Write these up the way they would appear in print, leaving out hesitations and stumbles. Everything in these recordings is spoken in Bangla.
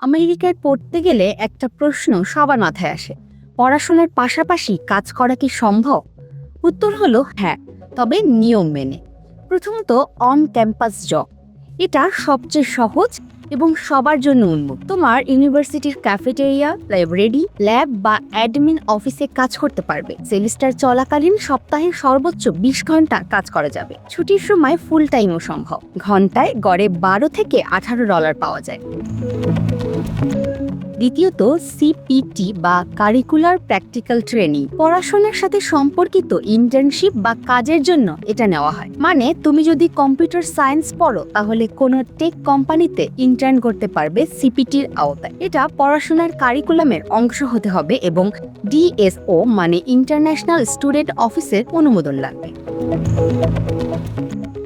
আমেরিকায় পড়তে গেলে একটা প্রশ্ন সবার মাথায় আসে, পড়াশোনার পাশাপাশি কাজ করা কি সম্ভব? উত্তর হলো হ্যাঁ, তবে নিয়ম মেনে। প্রথমত, অন ক্যাম্পাস জব। এটা সবচেয়ে সহজ এবং সবার জন্য উন্মুক্ত। তোমার ইউনিভার্সিটির ক্যাফেটেরিয়া, লাইব্রেরি, ল্যাব বা অ্যাডমিন অফিসে কাজ করতে পারবে। সেমিস্টার চলাকালীন সপ্তাহে সর্বোচ্চ 20 ঘন্টা কাজ করা যাবে। ছুটির সময় ফুল টাইমও সম্ভব। ঘন্টায় গড়ে $12 থেকে $18 পাওয়া যায়। দ্বিতীয়ত, সিপিটি বা কারিকুলার প্র্যাকটিক্যাল ট্রেনিং। পড়াশোনার সাথে সম্পর্কিত ইন্টার্নশিপ বা কাজের জন্য এটা নেওয়া হয়। মানে তুমি যদি কম্পিউটার সায়েন্স পড়ো তাহলে কোনো টেক কোম্পানিতে ইন্টার্ন করতে পারবে সিপিটির আওতায়। এটা পড়াশোনার কারিকুলামের অংশ হতে হবে এবং ডিএসও মানে ইন্টারন্যাশনাল স্টুডেন্ট অফিসের অনুমোদন লাগবে।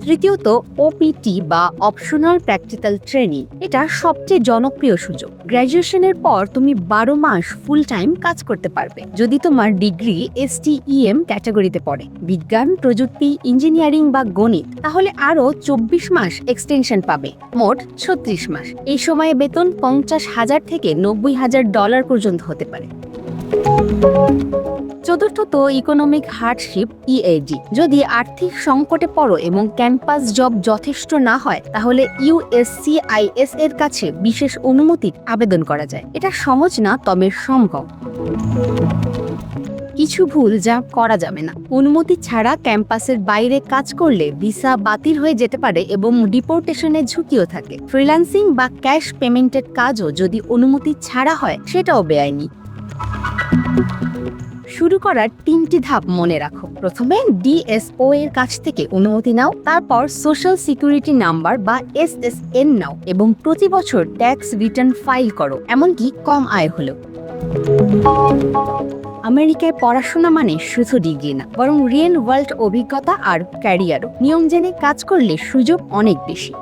তৃতীয়ত, ওপিটি বা অপশনাল প্র্যাকটিক্যাল ট্রেনিং। এটা সবচেয়ে জনপ্রিয় সুযোগ। গ্র্যাজুয়েশনের পর তুমি 12 মাস ফুল টাইম কাজ করতে পারবে যদি তোমার ডিগ্রি STEM ক্যাটাগরিতে পড়ে, বিজ্ঞান, প্রযুক্তি, ইঞ্জিনিয়ারিং বা গণিত, তাহলে আরও 24 মাস এক্সটেনশন পাবে, মোট 36 মাস। এই সময়ে বেতন $50,000 থেকে $90,000 পর্যন্ত হতে পারে। চতুর্থত, ইকোনমিক হার্ডশিপ EAD। যদি আর্থিক সংকটে পড়ো এবং ক্যাম্পাস জব যথেষ্ট না হয় তাহলে USCIS এর কাছে বিশেষ অনুমতির আবেদন করা যায়। এটা সহজ না, তবে সম্ভব। কিছু ভুল যা করা যাবে না। অনুমতি ছাড়া ক্যাম্পাসের বাইরে কাজ করলে ভিসা বাতিল হয়ে যেতে পারে এবং ডিপোর্টেশনের ঝুঁকিও থাকে। ফ্রিল্যান্সিং বা ক্যাশ পেমেন্টের কাজও যদি অনুমতি ছাড়া হয় সেটাও বেআইনি। শুরু করার 3টি ধাপ মনে রাখো। প্রথমে ডিএসও এর কাছ থেকে অনুমতি নাও, তারপর সোশ্যাল সিকিউরিটি নাম্বার বা SSN নাও এবং প্রতি বছর ট্যাক্স রিটার্ন ফাইল করো, এমনকি কম আয় হলেও। আমেরিকায় পড়াশোনা মানে শুধু ডিগ্রি না, বরং রিয়েল ওয়ার্ল্ড অভিজ্ঞতা আর ক্যারিয়ারও। নিয়ম জেনে কাজ করলে সুযোগ অনেক বেশি।